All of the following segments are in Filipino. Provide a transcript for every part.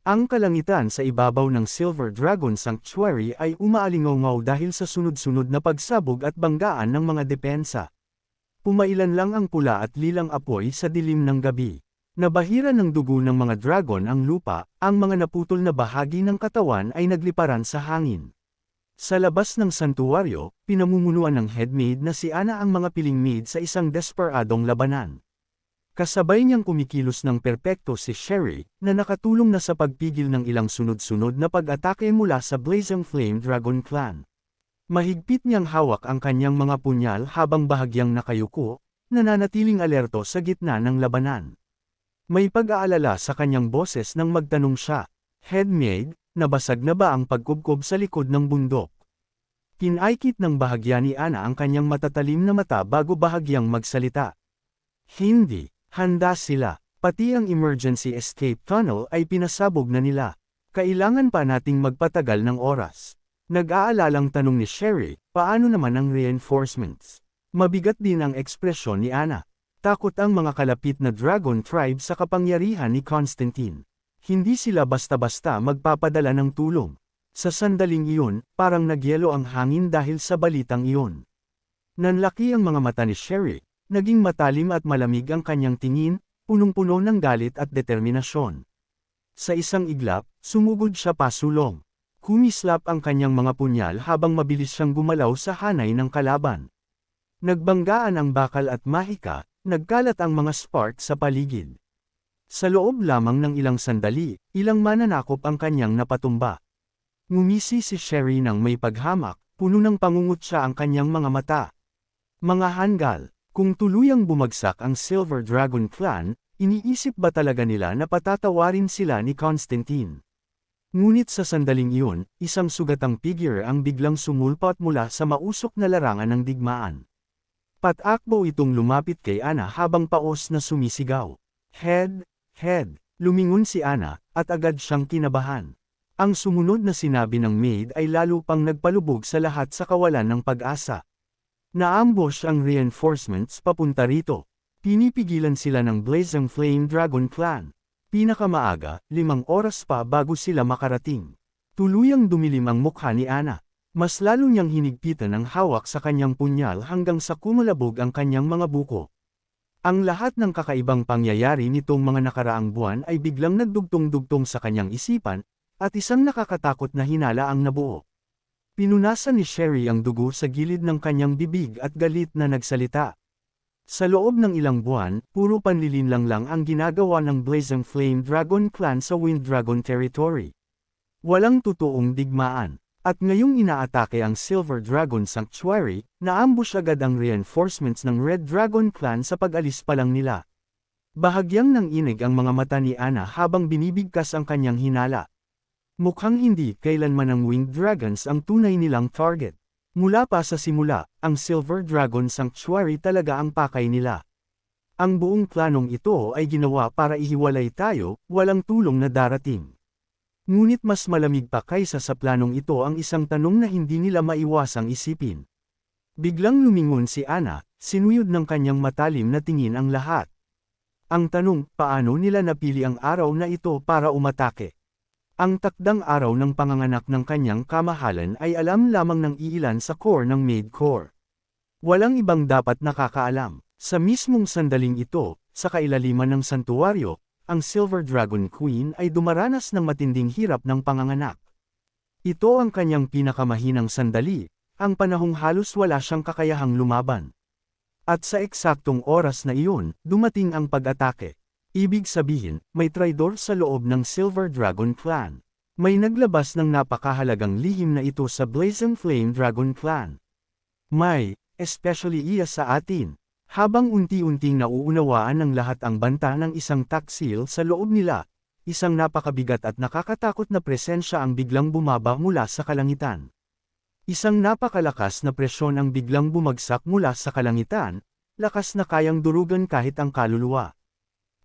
Ang kalangitan sa ibabaw ng Silver Dragon Sanctuary ay umaalingaw dahil sa sunod-sunod na pagsabog at banggaan ng mga depensa. Pumailan lang ang pula at lilang apoy sa dilim ng gabi. Nabahira ng dugo ng mga dragon ang lupa, ang mga naputol na bahagi ng katawan ay nagliparan sa hangin. Sa labas ng santuwaryo, pinamumunuan ng headmaid na si Ana ang mga piling maid sa isang desperadong labanan. Kasabay niyang kumikilos ng perpekto si Sherry, na nakatulong na sa pagpigil ng ilang sunod-sunod na pag-atake mula sa Blazing Flame Dragon Clan. Mahigpit niyang hawak ang kanyang mga punyal habang bahagyang nakayuko, nananatiling alerto sa gitna ng labanan. May pag-aalala sa kanyang boses nang magtanong siya, "Headmaid, nabasag na ba ang pagkubkob sa likod ng bundok?" Pinaikit ng bahagya ni Ana ang kanyang matatalim na mata bago bahagyang magsalita. "Hindi, handa sila. Pati ang emergency escape tunnel ay pinasabog na nila. Kailangan pa nating magpatagal ng oras." Nag-aalalang tanong ni Sherry, paano naman ang reinforcements? Mabigat din ang ekspresyon ni Ana. Takot ang mga kalapit na dragon tribe sa kapangyarihan ni Constantine. Hindi sila basta-basta magpapadala ng tulong. Sa sandaling iyon, parang nagyelo ang hangin dahil sa balitang iyon. Nanlaki ang mga mata ni Sherry, naging matalim at malamig ang kanyang tingin, punong-puno ng galit at determinasyon. Sa isang iglap, sumugod siya pasulong. Kumislap ang kanyang mga punyal habang mabilis siyang gumalaw sa hanay ng kalaban. Nagbanggaan ang bakal at mahika, nagkalat ang mga spark sa paligid. Sa loob lamang ng ilang sandali, ilang mananakop ang kanyang napatumba. Ngumisi si Sherry nang may paghamak, puno ng pangungutya ang kanyang mga mata. Mga hanggal, kung tuluyang bumagsak ang Silver Dragon Clan, iniisip ba talaga nila na patatawarin sila ni Constantine? Ngunit sa sandaling iyon, isang sugatang figure ang biglang sumulpat mula sa mausok na larangan ng digmaan. Patakbo itong lumapit kay Ana habang paos na sumisigaw. "Head, head!" Lumingon si Ana, at agad siyang kinabahan. Ang sumunod na sinabi ng maid ay lalo pang nagpalubog sa lahat sa kawalan ng pag-asa. Naambush ang reinforcements papunta rito. Pinipigilan sila ng Blazing Flame Dragon Clan. Pinakamaaga, 5 oras pa bago sila makarating. Tuluyang dumilim ang mukha ni Ana. Mas lalo niyang hinigpitan ang hawak sa kanyang punyal hanggang sa kumalabog ang kanyang mga buko. Ang lahat ng kakaibang pangyayari nitong mga nakaraang buwan ay biglang nagdugtong-dugtong sa kanyang isipan, at isang nakakatakot na hinala ang nabuo. Pinunasan ni Sherry ang dugo sa gilid ng kanyang bibig at galit na nagsalita. Sa loob ng ilang buwan, puro panlilinlang lang ang ginagawa ng Blazing Flame Dragon Clan sa Wind Dragon Territory. Walang totoong digmaan. At ngayong inaatake ang Silver Dragon Sanctuary, naambush agad ang reinforcements ng Red Dragon Clan sa pag-alis pa lang nila. Bahagyang nanginig ang mga mata ni Ana habang binibigkas ang kanyang hinala. Mukhang hindi kailanman ng Winged Dragons ang tunay nilang target. Mula pa sa simula, ang Silver Dragon Sanctuary talaga ang pakay nila. Ang buong planong ito ay ginawa para ihiwalay tayo, walang tulong na darating. Ngunit mas malamig pa kaysa sa planong ito ang isang tanong na hindi nila maiwasang isipin. Biglang lumingon si Ana, sinuyod ng kanyang matalim na tingin ang lahat. Ang tanong, paano nila napili ang araw na ito para umatake? Ang takdang araw ng panganganak ng kanyang kamahalan ay alam lamang ng iilan sa core ng Maid Core. Walang ibang dapat nakakaalam. Sa mismong sandaling ito, sa kailaliman ng santuwaryo, ang Silver Dragon Queen ay dumaranas ng matinding hirap ng panganganak. Ito ang kanyang pinakamahinang sandali, ang panahong halos wala siyang kakayahang lumaban. At sa eksaktong oras na iyon, dumating ang pag-atake. Ibig sabihin, may traidor sa loob ng Silver Dragon Clan. May naglabas ng napakahalagang lihim na ito sa Blazing Flame Dragon Clan. May, especially iya sa atin. Habang unti-unting nauunawaan ng lahat ang banta ng isang taksil sa loob nila, isang napakabigat at nakakatakot na presensya ang biglang bumaba mula sa kalangitan. Isang napakalakas na presyon ang biglang bumagsak mula sa kalangitan, lakas na kayang durugan kahit ang kaluluwa.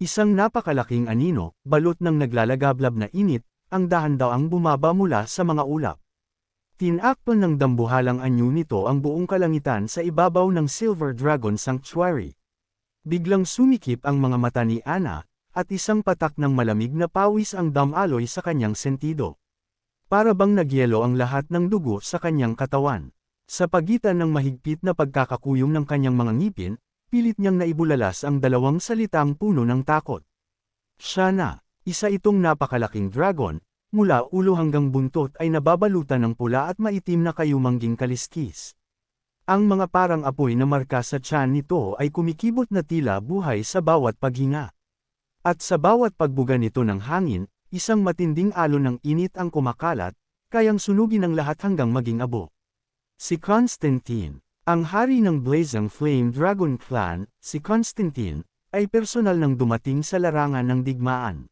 Isang napakalaking anino, balot ng naglalagablab na init, ang dahan-daang bumaba mula sa mga ulap. Tinakpan ng dambuhalang anyo nito ang buong kalangitan sa ibabaw ng Silver Dragon Sanctuary. Biglang sumikip ang mga mata ni Ana, at isang patak ng malamig na pawis ang damaloy sa kanyang sentido. Para bang nagyelo ang lahat ng dugo sa kanyang katawan. Sa pagitan ng mahigpit na pagkakakuyom ng kanyang mga ngipin, pilit niyang naibulalas ang dalawang salitang puno ng takot. Siya na, isa itong napakalaking dragon, mula ulo hanggang buntot ay nababalutan ng pula at maitim na kayumangging kaliskis. Ang mga parang apoy na marka sa tiyan nito ay kumikibot na tila buhay sa bawat paghinga. At sa bawat pagbuga nito ng hangin, isang matinding alon ng init ang kumakalat, kayang sunugin ang lahat hanggang maging abo. Si Constantine, ang hari ng Blazing Flame Dragon Clan, si Constantine, ay personal nang dumating sa larangan ng digmaan.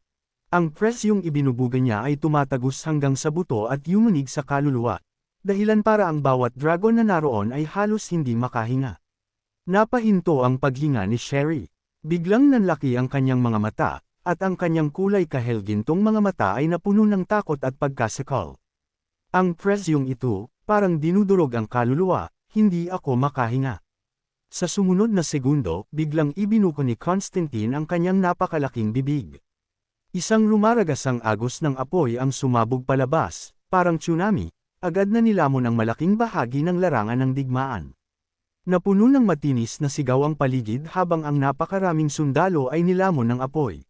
Ang presyong ibinubuga niya ay tumatagos hanggang sa buto at yumunig sa kaluluwa, dahilan para ang bawat dragon na naroon ay halos hindi makahinga. Napahinto ang paghinga ni Sherry. Biglang nanlaki ang kanyang mga mata, at ang kanyang kulay kahelgintong mga mata ay napuno ng takot at pagkasikal. Ang presyong ito, parang dinudurog ang kaluluwa, hindi ako makahinga. Sa sumunod na segundo, biglang ibinuko ni Constantine ang kanyang napakalaking bibig. Isang rumaragasang agos ng apoy ang sumabog palabas, parang tsunami, agad na nilamon ang malaking bahagi ng larangan ng digmaan. Napuno ng matinis na sigaw ang paligid habang ang napakaraming sundalo ay nilamon ng apoy.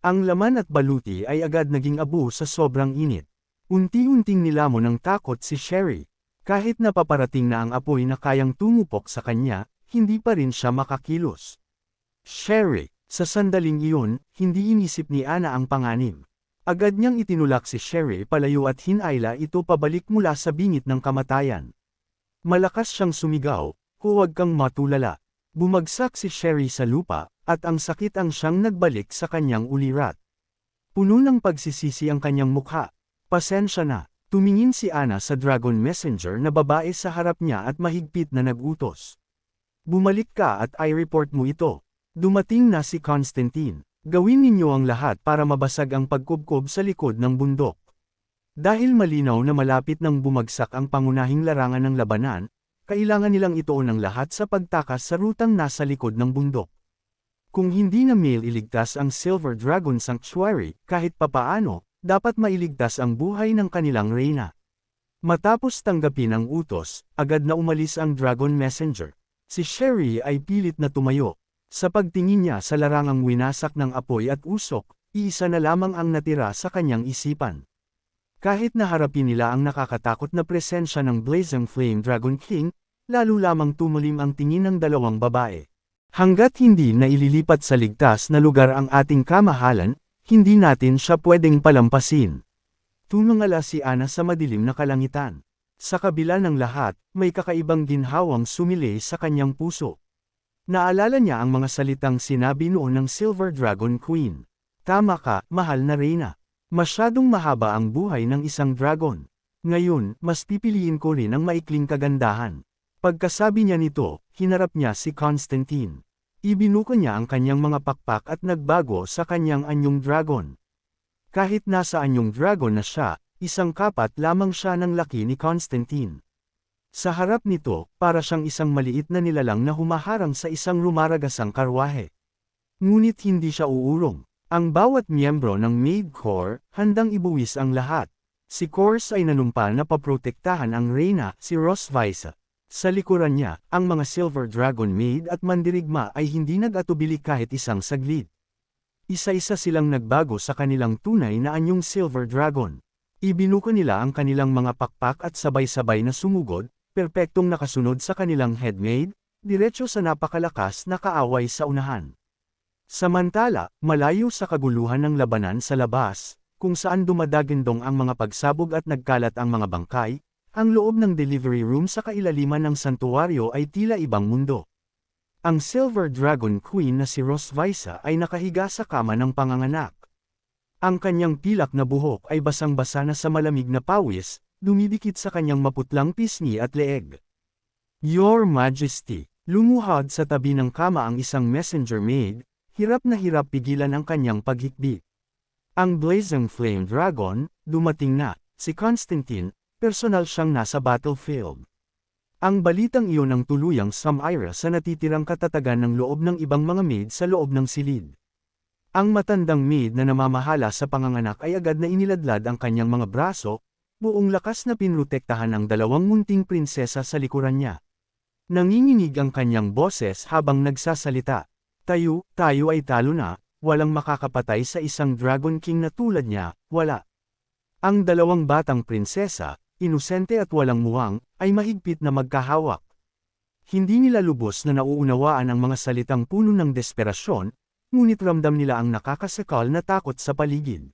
Ang laman at baluti ay agad naging abo sa sobrang init. Unti-unting nilamon ng takot si Sherry. Kahit napaparating na ang apoy na kayang tumupok sa kanya, hindi pa rin siya makakilos. Sherry. Sa sandaling iyon, hindi inisip ni Ana ang panganib. Agad niyang itinulak si Sherry palayo at hinayla ito pabalik mula sa bingit ng kamatayan. Malakas siyang sumigaw, "Huwag kang matulala." Bumagsak si Sherry sa lupa, at ang sakit ang siyang nagbalik sa kanyang ulirat. Puno ng pagsisisi ang kanyang mukha. "Pasensya na." Tumingin si Ana sa Dragon Messenger na babae sa harap niya at mahigpit na nag-utos. "Bumalik ka at i-report mo ito." Dumating na si Constantine. "Gawin ninyo ang lahat para mabasag ang pagkubkob sa likod ng bundok." Dahil malinaw na malapit nang bumagsak ang pangunahing larangan ng labanan, kailangan nilang ituon ang lahat sa pagtakas sa rutang nasa likod ng bundok. Kung hindi na mailigtas ang Silver Dragon Sanctuary, kahit papaano, dapat mailigtas ang buhay ng kanilang reyna. Matapos tanggapin ang utos, agad na umalis ang Dragon Messenger. Si Sherry ay pilit na tumayo. Sa pagtingin niya sa larangang winasak ng apoy at usok, iisa na lamang ang natira sa kanyang isipan. Kahit naharapin nila ang nakakatakot na presensya ng Blazing Flame Dragon King, lalo lamang tumulim ang tingin ng dalawang babae. Hanggat hindi na ililipat sa ligtas na lugar ang ating kamahalan, hindi natin siya pwedeng palampasin. Tumangala si Ana sa madilim na kalangitan. Sa kabila ng lahat, may kakaibang ginhawang sumilay sa kanyang puso. Naalala niya ang mga salitang sinabi noon ng Silver Dragon Queen. "Tama ka, mahal na reyna. Masyadong mahaba ang buhay ng isang dragon. Ngayon, mas pipiliin ko rin ang maikling kagandahan." Pagkasabi niya nito, hinarap niya si Constantine. Ibinuko niya ang kanyang mga pakpak at nagbago sa kanyang anyong dragon. Kahit nasa anyong dragon na siya, isang kapat lamang siya ng laki ni Constantine. Sa harap nito, para siyang isang maliit na nilalang na humaharang sa isang rumaragasang karwahe. Ngunit hindi siya uurong. Ang bawat miyembro ng Maid Corps, handang ibuwis ang lahat. Si Corps ay nanumpa na paprotektahan ang reyna, si Rosvisa. Sa likuran niya, ang mga Silver Dragon Maid at mandirigma ay hindi nag-atubili kahit isang saglit. Isa-isa silang nagbago sa kanilang tunay na anyong Silver Dragon. Ibinuko nila ang kanilang mga pakpak at sabay-sabay na sumugod, perpektong nakasunod sa kanilang headmaid, diretso sa napakalakas na kaaway sa unahan. Samantala, malayo sa kaguluhan ng labanan sa labas, kung saan dumadagindong ang mga pagsabog at nagkalat ang mga bangkay, ang loob ng delivery room sa kailaliman ng santuwaryo ay tila ibang mundo. Ang Silver Dragon Queen na si Rosvisa ay nakahiga sa kama ng panganganak. Ang kanyang pilak na buhok ay basang-basa na sa malamig na pawis, dumidikit sa kanyang maputlang pisngi at leeg. "Your Majesty," lumuhod sa tabi ng kama ang isang messenger maid, hirap na hirap pigilan ang kanyang paghikbi. Ang Blazing Flame Dragon, dumating na, si Constantine, personal siyang nasa battlefield. Ang balitang iyon ang tuluyang sumira sa natitirang katatagan ng loob ng ibang mga maid sa loob ng silid. Ang matandang maid na namamahala sa panganganak ay agad na iniladlad ang kanyang mga braso, buong lakas na pinrotektahan ang dalawang munting prinsesa sa likuran niya. Nanginginig ang kanyang boses habang nagsasalita. Tayo ay talo na, walang makakapatay sa isang Dragon King na tulad niya, wala. Ang dalawang batang prinsesa, inosente at walang muwang, ay mahigpit na magkahawak. Hindi nila lubos na nauunawaan ang mga salitang puno ng desperasyon, ngunit ramdam nila ang nakakasakal na takot sa paligid.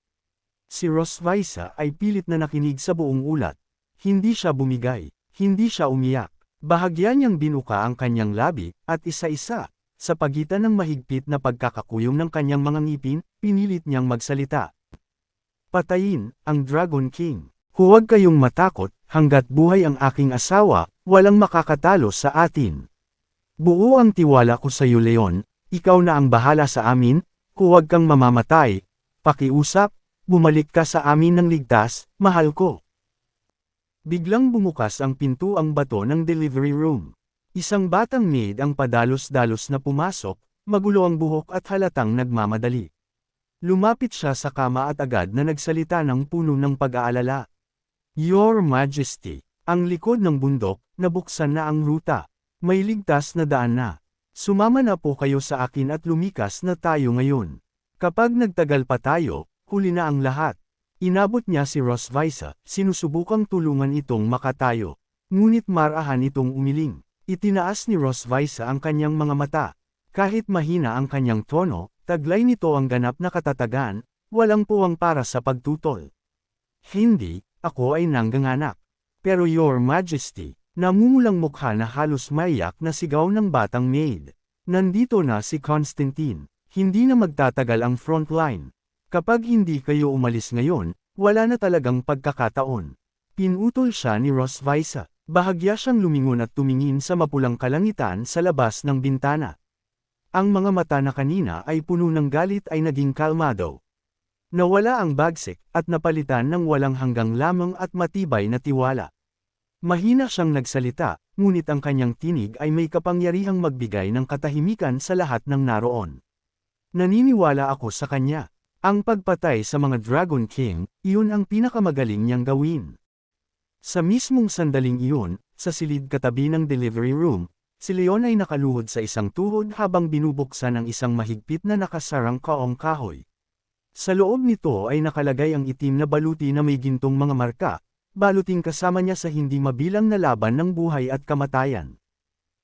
Si Rosviza ay pilit na nakinig sa buong ulat. Hindi siya bumigay, hindi siya umiyak. Bahagya niyang binuka ang kanyang labi, at isa-isa, sa pagitan ng mahigpit na pagkakakuyong ng kanyang mga ngipin, pinilit niyang magsalita. Patayin ang Dragon King. Huwag kayong matakot, hanggat buhay ang aking asawa, walang makakatalo sa atin. Buo ang tiwala ko sa iyo, Leon. Ikaw na ang bahala sa amin, huwag kang mamamatay. Pakiusap, bumalik ka sa amin ng ligtas, mahal ko. Biglang bumukas ang pinto ang bato ng delivery room. Isang batang maid ang padalos-dalos na pumasok, magulo ang buhok at halatang nagmamadali. Lumapit siya sa kama at agad na nagsalita ng puno ng pag-aalala. Your Majesty, ang likod ng bundok, nabuksan na ang ruta. May ligtas na daan na. Sumama na po kayo sa akin at lumikas na tayo ngayon. Kapag nagtagal pa tayo, huli na ang lahat. Inabot niya si Rosviza, sinusubukang tulungan itong makatayo. Ngunit marahan itong umiling. Itinaas ni Rosviza ang kanyang mga mata. Kahit mahina ang kanyang tono, taglay nito ang ganap na katatagan, walang puwang para sa pagtutol. Hindi, ako ay nangganganak. Pero Your Majesty, namumulang mukha na halos maiyak na sigaw ng batang maid. Nandito na si Constantine. Hindi na magtatagal ang frontline. Kapag hindi kayo umalis ngayon, wala na talagang pagkakataon. Pinutol siya ni Rosviza. Bahagya siyang lumingon at tumingin sa mapulang kalangitan sa labas ng bintana. Ang mga mata na kanina ay puno ng galit ay naging kalmado. Nawala ang bagsik at napalitan ng walang hanggang lamang at matibay na tiwala. Mahina siyang nagsalita, ngunit ang kanyang tinig ay may kapangyarihang magbigay ng katahimikan sa lahat ng naroon. Naniniwala ako sa kanya. Ang pagpatay sa mga Dragon King, iyon ang pinakamagaling niyang gawin. Sa mismong sandaling iyon, sa silid katabi ng delivery room, si Leon ay nakaluhod sa isang tuhod habang binubuksan ang isang mahigpit na nakasarang kaong kahoy. Sa loob nito ay nakalagay ang itim na baluti na may gintong mga marka, baluting kasama niya sa hindi mabilang na laban ng buhay at kamatayan.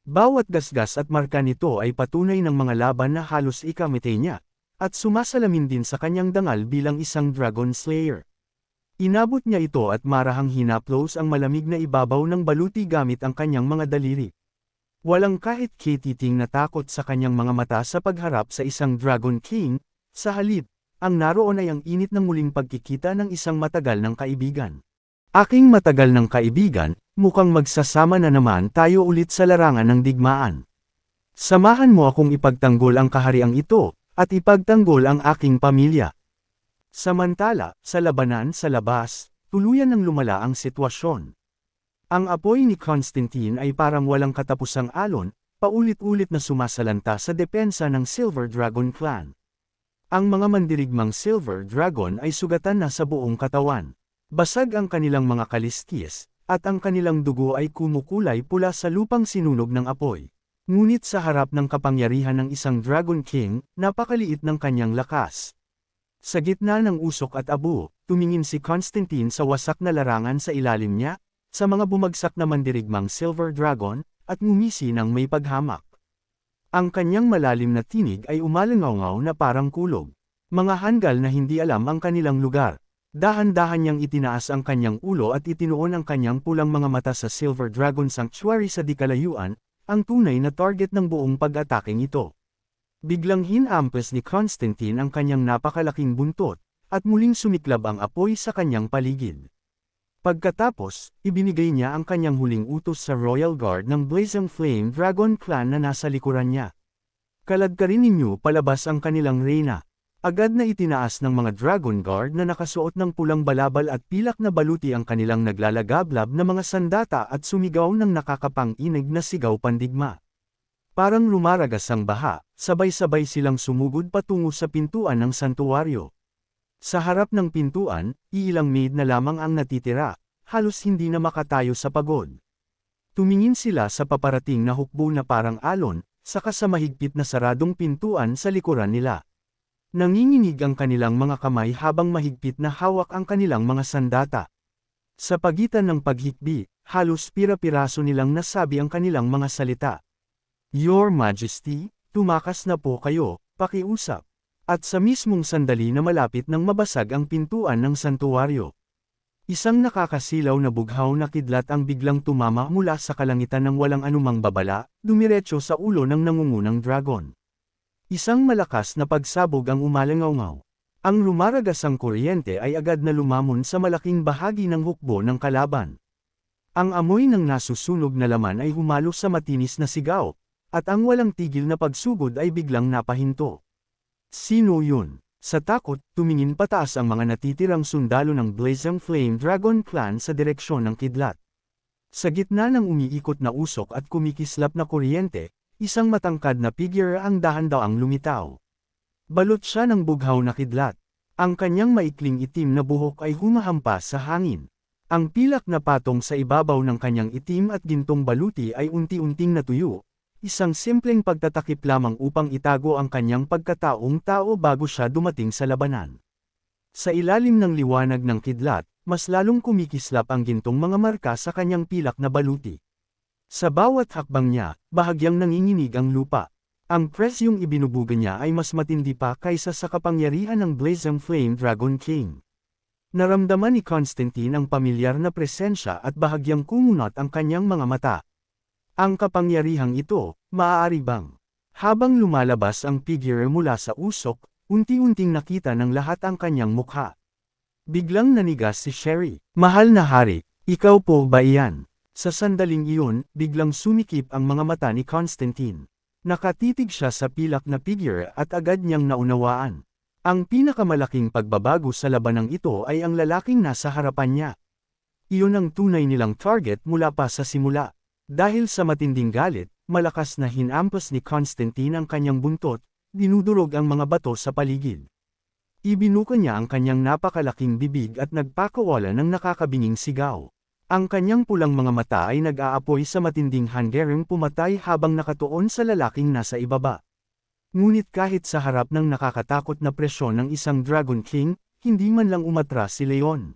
Bawat gasgas at marka nito ay patunay ng mga laban na halos ikamitay niya, at sumasalamin din sa kanyang dangal bilang isang Dragon Slayer. Inabot niya ito at marahang hinaplos ang malamig na ibabaw ng baluti gamit ang kanyang mga daliri. Walang kahit kititing na takot sa kanyang mga mata sa pagharap sa isang Dragon King, sa halip, ang naroon ay ang init ng muling pagkikita ng isang matagal ng kaibigan. Aking matagal ng kaibigan, mukhang magsasama na naman tayo ulit sa larangan ng digmaan. Samahan mo akong ipagtanggol ang kahariang ito, at ipagtanggol ang aking pamilya. Samantala, sa labanan sa labas, tuluyan ng lumala ang sitwasyon. Ang apoy ni Constantine ay parang walang katapusang alon, paulit-ulit na sumasalanta sa depensa ng Silver Dragon Clan. Ang mga mandirigmang Silver Dragon ay sugatan na sa buong katawan. Basag ang kanilang mga kaliskis, at ang kanilang dugo ay kumukulay pula sa lupang sinunog ng apoy. Ngunit sa harap ng kapangyarihan ng isang Dragon King, napakaliit ng kanyang lakas. Sa gitna ng usok at abo, tumingin si Constantine sa wasak na larangan sa ilalim niya, sa mga bumagsak na mandirigmang Silver Dragon, at ngumisi ng may paghamak. Ang kanyang malalim na tinig ay umalangaw na parang kulog. Mga hanggal na hindi alam ang kanilang lugar. Dahan-dahan niyang itinaas ang kanyang ulo at itinuon ang kanyang pulang mga mata sa Silver Dragon Sanctuary sa di kalayuan, ang tunay na target ng buong pag-ataking ito. Biglang hinampes ni Constantine ang kanyang napakalaking buntot, at muling sumiklab ang apoy sa kanyang paligid. Pagkatapos, ibinigay niya ang kanyang huling utos sa Royal Guard ng Blazing Flame Dragon Clan na nasa likuran niya. Kaladkarin ninyo palabas ang kanilang reyna. Agad na itinaas ng mga Dragon Guard na nakasuot ng pulang balabal at pilak na baluti ang kanilang naglalagablab na mga sandata at sumigaw ng nakakapang-inig na sigaw pandigma. Parang lumaragas ang baha, sabay-sabay silang sumugod patungo sa pintuan ng santuwaryo. Sa harap ng pintuan, iilang maid na lamang ang natitira, halos hindi na makatayo sa pagod. Tumingin sila sa paparating na hukbo na parang alon, saka sa mahigpit na saradong pintuan sa likuran nila. Nanginginig ang kanilang mga kamay habang mahigpit na hawak ang kanilang mga sandata. Sa pagitan ng paghikbi, halos pira-piraso nilang nasabi ang kanilang mga salita. Your Majesty, tumakas na po kayo, pakiusap. At sa mismong sandali na malapit nang mabasag ang pintuan ng santuwaryo. Isang nakakasilaw na bughaw na kidlat ang biglang tumama mula sa kalangitan ng walang anumang babala, dumiretso sa ulo ng nangungunang dragon. Isang malakas na pagsabog ang umalangaw-ngaw. Ang lumaragasang kuryente ay agad na lumamon sa malaking bahagi ng hukbo ng kalaban. Ang amoy ng nasusunog na laman ay humalo sa matinis na sigaw, at ang walang tigil na pagsugod ay biglang napahinto. Sino yun? Sa takot, tumingin pataas ang mga natitirang sundalo ng Blazing Flame Dragon Clan sa direksyon ng kidlat. Sa gitna ng umiikot na usok at kumikislap na kuryente, isang matangkad na figure ang dahan-daang lumitaw. Balot siya ng bughaw na kidlat. Ang kanyang maikling itim na buhok ay humahampas sa hangin. Ang pilak na patong sa ibabaw ng kanyang itim at gintong baluti ay unti-unting natuyo. Isang simpleng pagtatakip lamang upang itago ang kanyang pagkataong tao bago siya dumating sa labanan. Sa ilalim ng liwanag ng kidlat, mas lalong kumikislap ang gintong mga marka sa kanyang pilak na baluti. Sa bawat hakbang niya, bahagyang nanginginig ang lupa. Ang presyong ibinubuga niya ay mas matindi pa kaysa sa kapangyarihan ng Blazing Flame Dragon King. Naramdaman ni Constantine ang pamilyar na presensya at bahagyang kumunot ang kanyang mga mata. Ang kapangyarihang ito, maaari bang? Habang lumalabas ang figure mula sa usok, unti-unting nakita ng lahat ang kanyang mukha. Biglang nanigas si Sherry. Mahal na hari, ikaw po ba iyan? Sa sandaling iyon, biglang sumikip ang mga mata ni Constantine. Nakatitig siya sa pilak na figure at agad niyang naunawaan. Ang pinakamalaking pagbabago sa labanang ito ay ang lalaking nasa harapan niya. Iyon ang tunay nilang target mula pa sa simula. Dahil sa matinding galit, malakas na hinampas ni Constantine ang kanyang buntot, dinudurog ang mga bato sa paligid. Ibinuka niya ang kanyang napakalaking bibig at nagpakawala ng nakakabinging sigaw. Ang kanyang pulang mga mata ay nag-aapoy sa matinding hangering pumatay habang nakatuon sa lalaking nasa ibaba. Ngunit kahit sa harap ng nakakatakot na presyon ng isang Dragon King, hindi man lang umatras si Leon.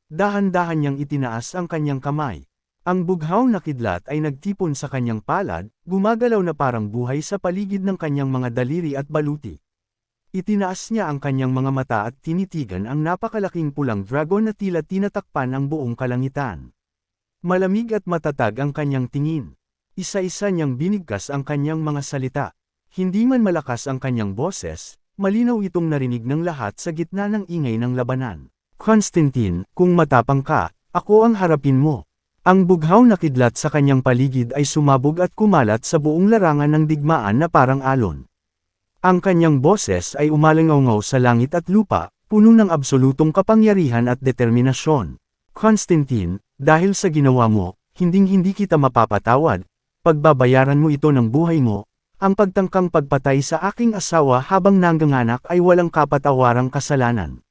Dahan-dahan niyang itinaas ang kanyang kamay. Ang bughaw na kidlat ay nagtipon sa kanyang palad, gumagalaw na parang buhay sa paligid ng kanyang mga daliri at baluti. Itinaas niya ang kanyang mga mata at tinitigan ang napakalaking pulang dragon na tila tinatakpan ang buong kalangitan. Malamig at matatag ang kanyang tingin. Isa-isa niyang binigkas ang kanyang mga salita. Hindi man malakas ang kanyang boses, malinaw itong narinig ng lahat sa gitna ng ingay ng labanan. Constantine, kung matapang ka, ako ang harapin mo. Ang bughaw na kidlat sa kanyang paligid ay sumabog at kumalat sa buong larangan ng digmaan na parang alon. Ang kanyang boses ay umalangaw sa langit at lupa, puno ng absolutong kapangyarihan at determinasyon. Constantine, dahil sa ginawa mo, hinding-hindi kita mapapatawad. Pagbabayaran mo ito ng buhay mo. Ang pagtangkang pagpatay sa aking asawa habang nangganganak ay walang kapatawarang kasalanan.